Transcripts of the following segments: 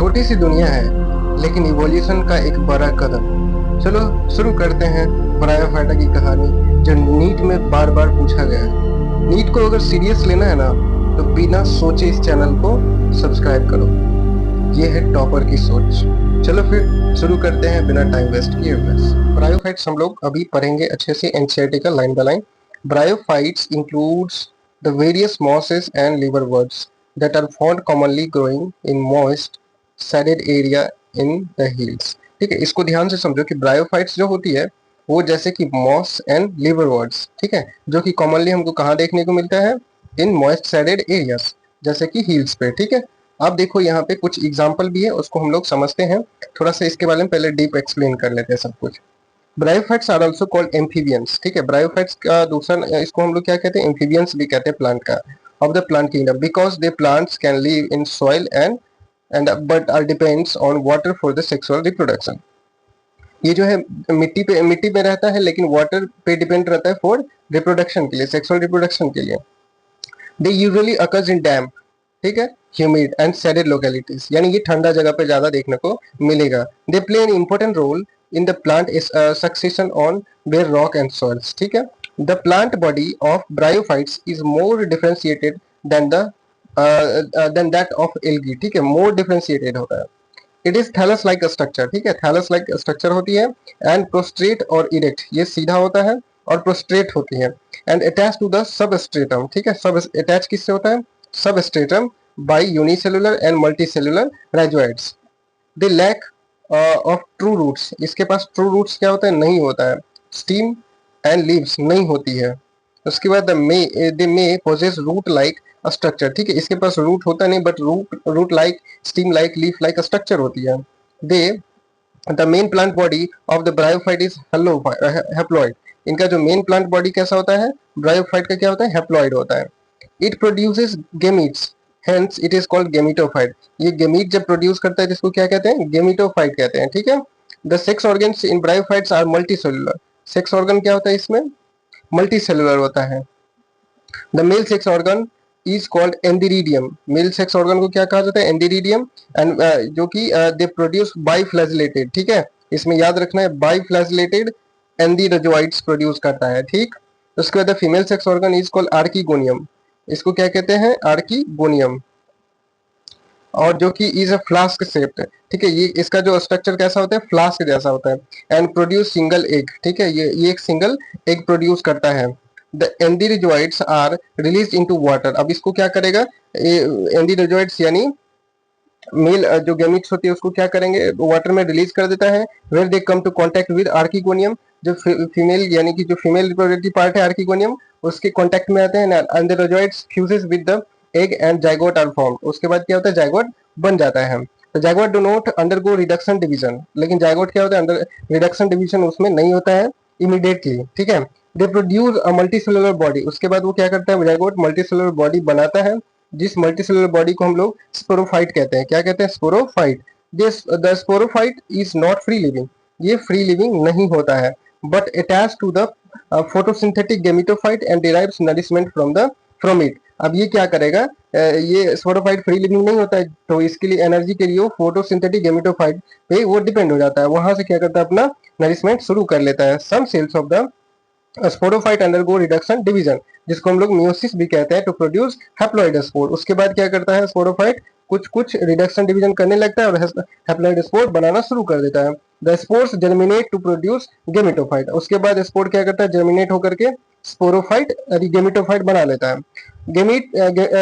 छोटी सी दुनिया है लेकिन इवोल्यूशन का एक बड़ा कदम। चलो शुरू करते हैं ब्रायोफाइटा की कहानी, जो नीट में बार बार पूछा गया है। नीट को अगर सीरियस लेना है ना, तो बिना सोचे इस चैनल को सब्सक्राइब करो। ये है टॉपर की सोच। चलो फिर शुरू करते हैं बिना टाइम वेस्ट किए हुए। ब्रायोफाइट्स हम लोग अभी पढ़ेंगे अच्छे से एनसीईआरटी का line by line. Bryophytes includes the various mosses and liverworts that are found commonly growing in moist shaded area in the hills। ठीक है, इसको ध्यान से समझो कि ब्रायोफाइट्स जो होती है वो जैसे कि मॉस एंड लिवरवर्ट्स, ठीक है, जो कि कॉमनली हमको कहाँ देखने को मिलता है, इन मॉइस्ट शैडेड एरियाज, जैसे कि हिल्स पे। ठीक है, अब देखो यहाँ पे कुछ एग्जांपल भी है, उसको हम लोग समझते हैं। थोड़ा सा इसके बारे में पहले डीप एक्सप्लेन कर लेते हैं सब कुछ। Bryophytes are also called amphibians. ठीक है, ब्रायोफाइट्स का दूसरा इसको हम लोग क्या कहते हैं, एम्फीबियंस भी कहते हैं प्लांट का, of the plant kingdom, because the plants can live in soil and but are depends on water for the sexual reproduction। ये जो है मिट्टी पे रहता है, लेकिन वाटर पे डिपेंड रहता है फॉर रिप्रोडक्शन के लिए, सेक्सुअल रिप्रोडक्शन के लिए। दे यूजुअली अकर्स इन डैम्प, ठीक है, ह्यूमिड एंड सैडेड लोकेलिटीज, यानी ये ठंडा जगह पे ज्यादा देखने को मिलेगा। They play an important role in the plant is succession on bare rock and soils। ठीक है, the plant body of bryophytes is more differentiated than that of algae। ठीक है, more differentiated होता है। it is thallus like structure। ठीक है, thallus like structure होती है, and prostrate और erect, ये सीधा होता है और prostrate होती है, and attached to the substratum। ठीक है, सब attach किससे होता है, substratum by unicellular and multicellular rhizoids। They lack of true roots, इसके पास ट्रू रूट्स क्या होता है, नहीं होता है। स्टीम एंड लीव्स नहीं होती है। उसके बाद they may possess root like structure. ठीक है, इसके पास रूट होता नहीं, but root like, stem like, leaf like structure होती है। They the main plant body of the bryophyte is haploid. इनका जो मेन प्लांट बॉडी कैसा होता है, ब्रायोफाइट का क्या होता है, हैप्लॉइड होता है। It produces gametes, hence it is called gametophyte. ये गेमीट जब प्रोड्यूस करता है जिसको क्या कहते हैं, गेमिटोफाइट कहते हैं। ठीक है, the sex organs in bryophytes are multicellular. Sex organ क्या होता है इसमें, मल्टीसेलुलर होता है। The male sex organ is called antheridium. Male sex organ को क्या कहा जाता है, एंडिरिडियम, एंड जो कि दे प्रोड्यूस बाइफ्लैजिलेटेड। ठीक है, इसमें याद रखना है, बाइफ्लैजिलेटेड एंडिरोजोइड्स प्रोड्यूस करता है। ठीक, उसके बाद female sex organ is called archegonium. इसको क्या कहते हैं, आर्कीगोनियम, और जो कि इज अ फ्लास्क शेप्ड। ठीक है, ये इसका जो स्ट्रक्चर कैसा होता है, फ्लास्क जैसा होता है। And produce single egg. ठीक है, ये एक सिंगल एग प्रोड्यूस करता है। The antherozoids are release into water. अब इसको क्या करेगा, एंडिरिजोइड्स यानी मेल जो गेमिट्स होती है उसको क्या करेंगे, वाटर में रिलीज कर देता है। Where they come to contact with archegonium, जो फीमेल यानी कि जो फीमेल रिप्रोडक्टिव पार्ट है आर्कीगोनियम, उसके कांटेक्ट में आते हैं। Antherozoids fuses with the egg and zygote are formed. उसके बाद क्या होता है, जाइगोट बन जाता है। तो zygote do not undergo reduction division, लेकिन जाइगोट क्या होता है, अंडर रिडक्शन डिवीजन उसमें नहीं होता है इमीडिएटली। ठीक है, they produce a multicellular body. उसके बाद वो क्या करता है, जाइगोट मल्टीसेलुलर बॉडी बनाता है, जिस मल्टीसेलुलर बॉडी को हम लोग स्पोरोफाइट कहते हैं। क्या कहते हैं, sporophyte. The sporophyte is not free living, ये फ्री लिविंग नहीं होता है, but attach to the photosynthetic gametophyte and derives nourishment from it. अब ये क्या करेगा, ये स्पोरोफाइट फ्री लिविंग नहीं होता है, तो इसके लिए एनर्जी के लिए वो फोटोसिंथेटिक गेमिटोफाइट पे वो डिपेंड हो जाता है, वहां से क्या करता है, अपना नरिशमेंट शुरू कर लेता है। Some cells of the sporophyte undergo reduction division, जिसको हम लोग मियोसिस भी कहते हैं, टू प्रोड्यूस हैप्लॉइड स्पोर। उसके बाद क्या करता है, स्पोरोफाइट कुछ रिडक्शन डिवीजन करने लगता है और हैप्लॉइड स्पोर बनाना शुरू कर देता है। The spores germinate to produce gametophyte. उसके बाद स्पोर क्या करता है, जर्मिनेट होकर के स्पोरोफाइट गेमिटोफाइट बना लेता है। गेमिट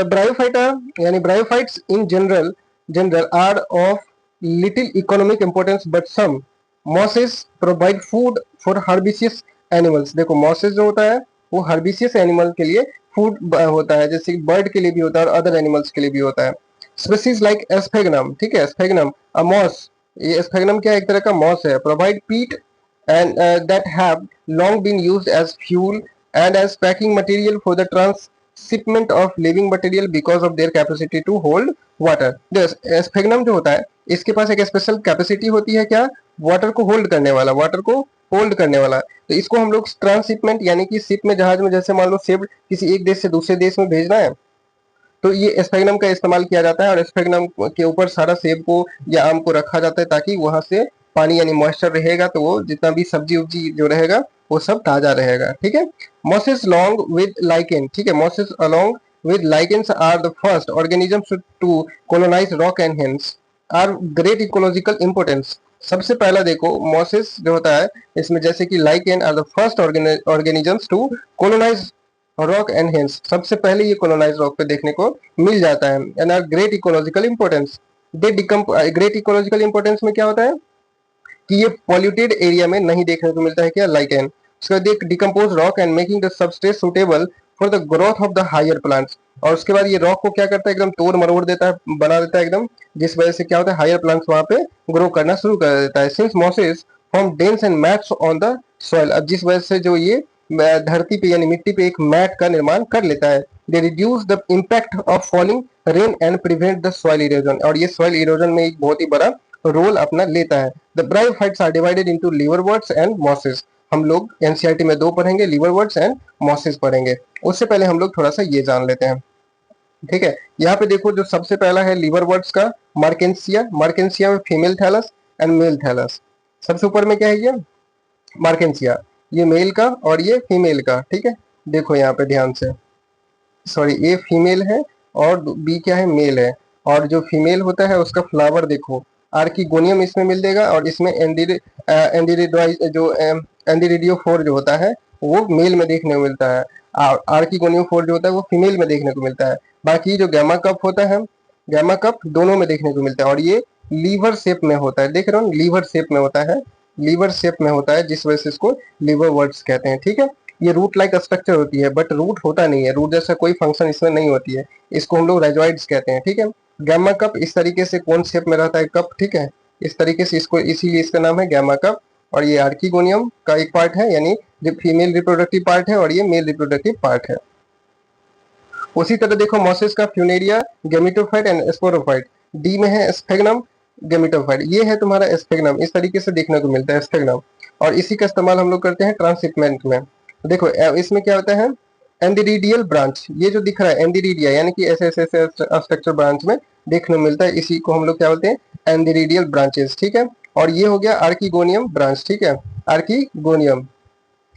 ब्रायोफाइटा यानी bryophytes in general are of little economic importance, but some mosses provide food for herbaceous animals. देखो मॉसेस जो होता है वो हर्बिशियस एनिमल के लिए फूड होता है, जैसे बर्ड के लिए भी होता है और अदर एनिमल्स के लिए भी होता है। स्पीसीज लाइक एस्फेगनम, ठीक है, एस्फेगनम अ मॉस, ये एस्फेगनम क्या है, एक तरह का मॉस है। Provide peat and that have long been used as fuel and as packing material for the transshipment of living material because of their capacity to hold water. Sphagnum जो होता है इसके पास एक स्पेशल कैपेसिटी होती है, क्या, water को hold करने वाला, वाटर को होल्ड करने वाला। तो इसको हम लोग ट्रांसशिपमेंट यानी कि शिप में, जहाज में, जैसे मान लो शिप किसी एक देश से दूसरे देश में भेजना है, तो ये स्फेगनम का इस्तेमाल किया जाता है और स्फेगनम के ऊपर सारा सेब को या आम को रखा जाता है ताकि वहां से पानी यानी मॉइस्चर रहेगा, तो वो जितना भी सब्जी उब्जी जो रहेगा वो सब ताजा रहेगा। ठीक है। मॉसेस लॉन्ग विद लाइकेन, ठीक है, mosses along with lichens are the first organisms to colonize rock and hence are great ecological importance। सबसे पहला देखो मॉसेस जो होता है इसमें जैसे कि lichen are the first organisms to colonize rock and hence, सबसे पहले ये कोलोनाइज रॉक पे देखने को मिल जाता है। And are great ecological importance, they डिकम्प ग्रेट इकोलॉजिकल इंपोर्टेंस में क्या होता है कि ये पॉल्यूटेड एरिया में नहीं देखने को मिलता है क्या, लाइकेन। उसके बाद एक decompose rock and making the substrate suitable for the growth of the higher plants, और उसके बाद ये रॉक को क्या करता है एकदम तोड़ मरोड़ देता है, बना देता है एकदम, जिस वजह से क्या होता है हायर प्लांट्स वहां पे ग्रो करना शुरू कर देता है। Since mosses form dense and mats on the soil, अब जिस वजह से जो ये धरती पे यानी मिट्टी पे एक मैट का निर्माण कर लेता है। They reduce the impact of falling rain and prevent the soil erosion, और ये सॉइल इरोजन में एक बहुत ही बड़ा रोल अपना लेता है। The bryophytes are divided into liverworts and mosses, हम लोग एनसीईआरटी में दो पढ़ेंगे, लिवरवर्ट्स एंड मॉसेस पढ़ेंगे। उससे पहले हम लोग थोड़ा सा ये जान लेते हैं। ठीक है, यहाँ पे देखो जो सबसे पहला है लिवरवर्ट्स का मार्केंसिया, मार्केंसिया में female thallus and male thallus. सबसे ऊपर में क्या है ये मार्केंसिया, ये मेल का और ये फीमेल का। ठीक है, देखो यहाँ पे ध्यान से, सॉरी ए फीमेल है और बी क्या है मेल है, और जो फीमेल होता है उसका फ्लावर देखो आर्किगोनियम इसमें मिल देगा, और इसमें जो एंडिरिडियोफोर जो होता है वो मेल में देखने को मिलता है, आर्किगोनियोफोर जो होता है वो फीमेल में देखने को मिलता है। बाकी जो गैमा कप होता है, गैमा कप दोनों में देखने को मिलता है, और ये लीवर शेप में होता है, देख रहे हो लीवर शेप में होता है, लीवर शेप में होता है जिस वजह से इसको लीवर वर्ड्स कहते हैं। ठीक है, ये रूट लाइक स्ट्रक्चर होती है बट रूट होता नहीं है, रूट जैसा कोई फंक्शन इसमें नहीं होती है, इसको हम लोग रेजोइड्स कहते हैं। ठीक है, गैमा कप इस तरीके से कौन शेप में रहता है कप, ठीक है, इस तरीके से इसको, इसीलिए इसका नाम है गैमा कप। और ये आर्किगोनियम का एक पार्ट है, यानी जो फीमेल रिप्रोडक्टिव पार्ट है, और ये मेल रिप्रोडक्टिव पार्ट है। उसी तरह देखो मॉसेस का Funaria, gametophyte and sporophyte. D में है स्फेगनम, गेमिटोफाइट, ये है तुम्हारा स्फेगनम, इस तरीके से देखने को मिलता है स्फेगनम, और इसी का इस्तेमाल हम लोग करते हैं ट्रांसशिपमेंट में। देखो इसमें क्या होता है एंडिरिडियल ब्रांच, ये जो दिख रहा है एंडिरिडिया यानी कि ऐसे ऐसे स्ट्रक्चर ब्रांच में देखने को मिलता है, इसी को हम लोग क्या बोलते हैं एंडिरिडियल ब्रांचेस। ठीक है, और ये हो गया आर्किगोनियम ब्रांच। ठीक है, आर्किगोनियम,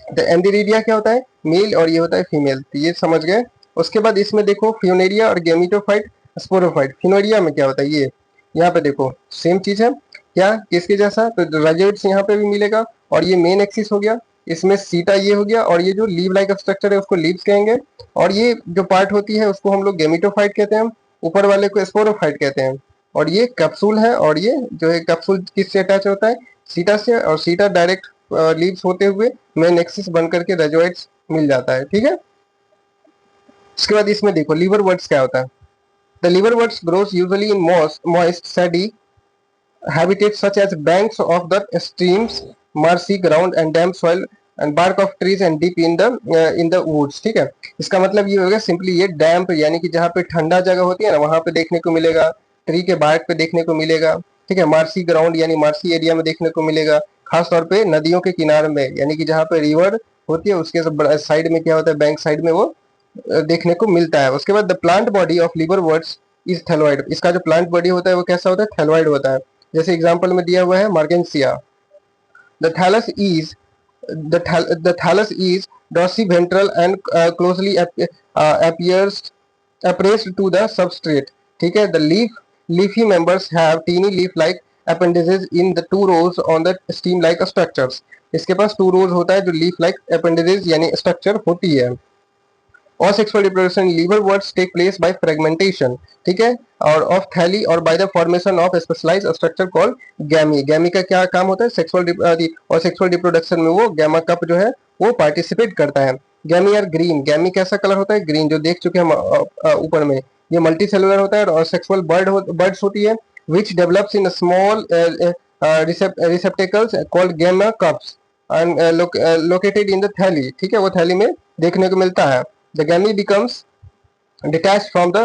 तो एंडिरिडिया क्या होता है मेल और ये होता है फीमेल, तो ये समझ गए। उसके बाद इसमें देखो फ्यूनेरिया और गेमिटोफाइट, स्पोरोफाइट। फ्यूनेरिया में क्या होता है ये, यहाँ पे देखो सेम चीज है क्या किसके जैसा, तो राइजोइड्स यहाँ पे भी मिलेगा, और ये मेन एक्सिस हो गया, इसमें सीटा ये हो गया, और ये जो लीव लाइक स्ट्रक्चर है उसको लीव्स कहेंगे, और ये जो पार्ट होती है उसको हम लोग गेमिटोफाइट कहते हैं, ऊपर वाले को स्पोरोफाइट कहते हैं। और ये कैप्सूल है, और ये जो है कैप्सूल किससे अटैच होता है सीटा से, और सीटा डायरेक्ट लीव्स होते हुए मेन एक्सिस बन करके रेजोइड्स मिल जाता है। ठीक है, उसके बाद इसमें देखो लीवर वर्ड्स क्या होता है। The liverworts grows usually in moist shady habitats such as banks of the streams, marshy ground and damp soil and bark of trees and deep in the woods। ठीक है, इसका मतलब ये होगा simply ये डैम्प यानी कि जहाँ पे ठंडा जगह होती है ना वहां पे देखने को मिलेगा, ट्री के बार्क पे देखने को मिलेगा। ठीक है, मार्सी ग्राउंड यानी मार्सी एरिया में देखने को मिलेगा, खास तौर पे नदियों के किनारे में, यानी कि जहाँ पे रिवर होती है उसके साइड में क्या होता है बैंक साइड में वो देखने को मिलता है। उसके बाद the plant body of liverworts is thalloid, इसका जो प्लांट बॉडी होता है वो कैसा होता है थैलोइड होता है। जैसे एग्जांपल में दिया हुआ है marchantia, the thallus is the thallus is dorsiventral and closely appears appraised to the substrate। ठीक है, the leafy members have teeny leaf like appendages in the two rows on the stem like structures। इसके पास two rows होता है जो leaf like appendages यानी structure होती है। और sexual reproduction liverworts take place by fragmentation. ठीक है, और ऑफ थैली और by the formation of specialised structure called gemmae. Gemmae का क्या काम होता है सेक्सुअल रिप्रोडक्शन में वो गैमा कप जो है वो पार्टिसिपेट करता है। गैमी आर ग्रीन, गैमी कैसा कलर होता है ग्रीन, जो देख चुके हैं हम ऊपर में, ये मल्टी सेलुलर होता है और सेक्सुअल बर्ड्स होती है which develops in small receptacles called gemma cups and located in the thalli. ठीक है, वो थैली में देखने को मिलता है। The gamete becomes detached from the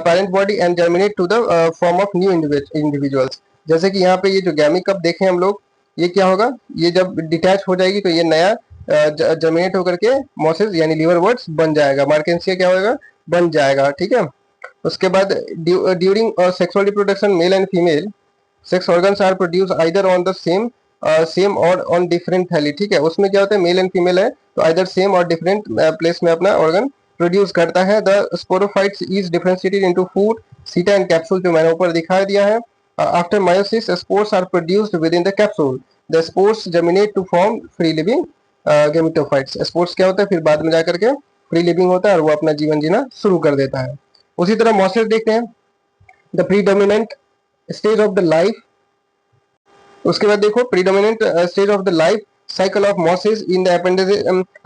parent body and germinate to the form of new individuals। जैसे कि यहाँ पे ये जो गैमी कप देखें हम लोग, ये क्या होगा, ये जब डिटैच हो जाएगी तो ये नया जर्मिनेट होकर के मॉसेस यानी लीवर वर्ड्स बन जाएगा, मार्केंसिया क्या होगा बन जाएगा। ठीक है, उसके बाद during sexual reproduction male and female sex organs are produce either on the same or on different thalli, ठीक है। उसमें क्या होता है, मेल एंड फीमेल है तो either same or different place में अपना ऑर्गन प्रोड्यूस करता है। The sporophytes is differentiated into foot seta and capsule, जो मैंने ऊपर दिखा दिया है। After meiosis spores are produced within the capsule, the spores germinate to form free living gametophytes. Spores क्या होता है, फिर बाद में जाकर के फ्री लिविंग होता है और वो अपना जीवन जीना शुरू कर देता है। उसी तरह मॉसेस देखते हैं, the predominant stage of the life. उसके बाद देखो predominant stage of the life cycle of mosses in the appendage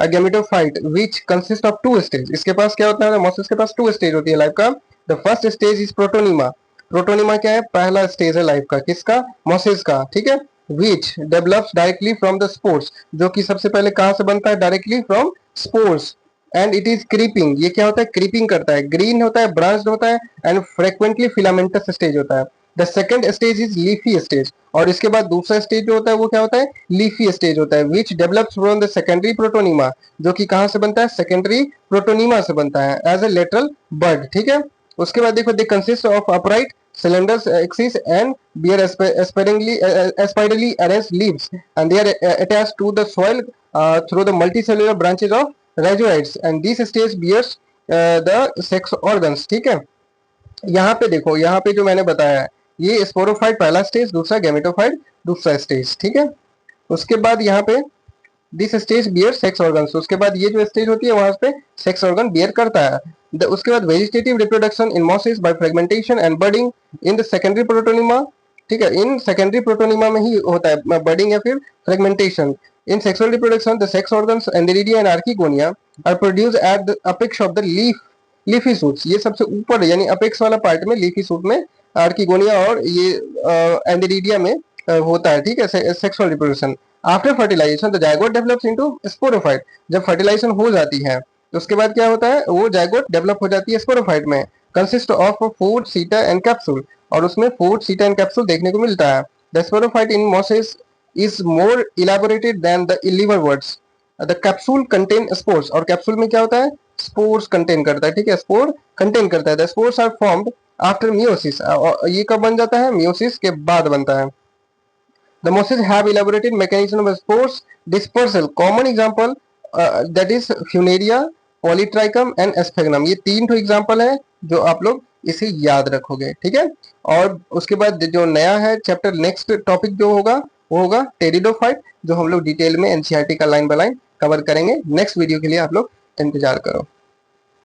gametophyte which consist of two stage. इसके पास क्या होता है, मॉसेस के पास टू स्टेज होती है लाइफ का। The first stage is protonema. Protonema क्या है, पहला स्टेज है लाइफ का, किसका, मॉसेस का, ठीक है। Which develops directly from the spores, जो कि सबसे पहले कहां से बनता है, directly from spores. And it is creeping, ये क्या होता है, क्रीपिंग करता है, ग्रीन होता है, ब्रांच्ड होता है एंड फ्रीक्वेंटली फिलामेंटस स्टेज होता है। The second stage is leafy stage, और इसके बाद दूसरा स्टेज जो होता है वो क्या होता है, लीफी स्टेज होता है। Which develops from the secondary protonema, जो कि कहां से बनता है, सेकेंडरी प्रोटोनिमा से बनता है एज ए लेटरल बर्ड, ठीक है। उसके बाद देखो they consist of upright cylinders axis and bear spirally arranged leaves, and they are attached to the soil through the multicellular branches of rhizoids, and this stage bears the sex organs, ठीक है। यहाँ पे देखो, यहाँ पे जो मैंने बताया है ये स्पोरोफाइट पहला स्टेज, दूसरा गैमेटोफाइट दूसरा स्टेज, ठीक है। उसके बाद यहाँ पे this stage bear sex organs, उसके बाद ये जो स्टेज होती है वहां पे सेक्स ऑर्गन बियर करता है। उसके बाद vegetative reproduction in mosses by fragmentation and budding in the secondary protonema, ठीक है। इन सेकेंडरी प्रोटोनिमा में ही होता है बर्डिंग या फिर fragmentation. In sexual reproduction the sex organs antheridia and archegonia are produce at the apex of the leafy shoots, ये सबसे ऊपर यानी अपेक्स वाला पार्ट में, लीफी सूट में आर्किगोनिया और ये एंडेरिडिया में होता है, ठीक है, sexual reproduction. After fertilization the zygote develops into sporophyte, जब फर्टिलाइजेशन हो जाती है तो उसके बाद क्या होता है, वो जायगोट डेवलप हो जाती है स्पोरोफाइट में। Consist of food seta and capsule, और उसमें फूड सीटा एंड कैप्सूल देखने को मिलता है। The sporophyte in mosses is more elaborated than the liverworts. The capsule contain spores, और कैप्सूल में क्या होता है, स्पोर्स कंटेन करता है, ठीक है, स्पोर कंटेन करता है। The spores are formed after meiosis, ये कब बन जाता है, मियोसिस के बाद बनता है। The mosses have elaborated mechanism of spores dispersal. Common example that is Funaria, Polytrichum and Sphagnum. ये तीन तो एग्जाम्पल है जो आप लोग इसे याद रखोगे, ठीक है। और उसके बाद जो नया है चैप्टर, नेक्स्ट टॉपिक जो होगा वो होगा टेरिडोफाइट, जो हम लोग डिटेल में एनसीईआरटी का लाइन बाय लाइन कवर करेंगे। नेक्स्ट वीडियो के लिए आप लोग इंतजार करो।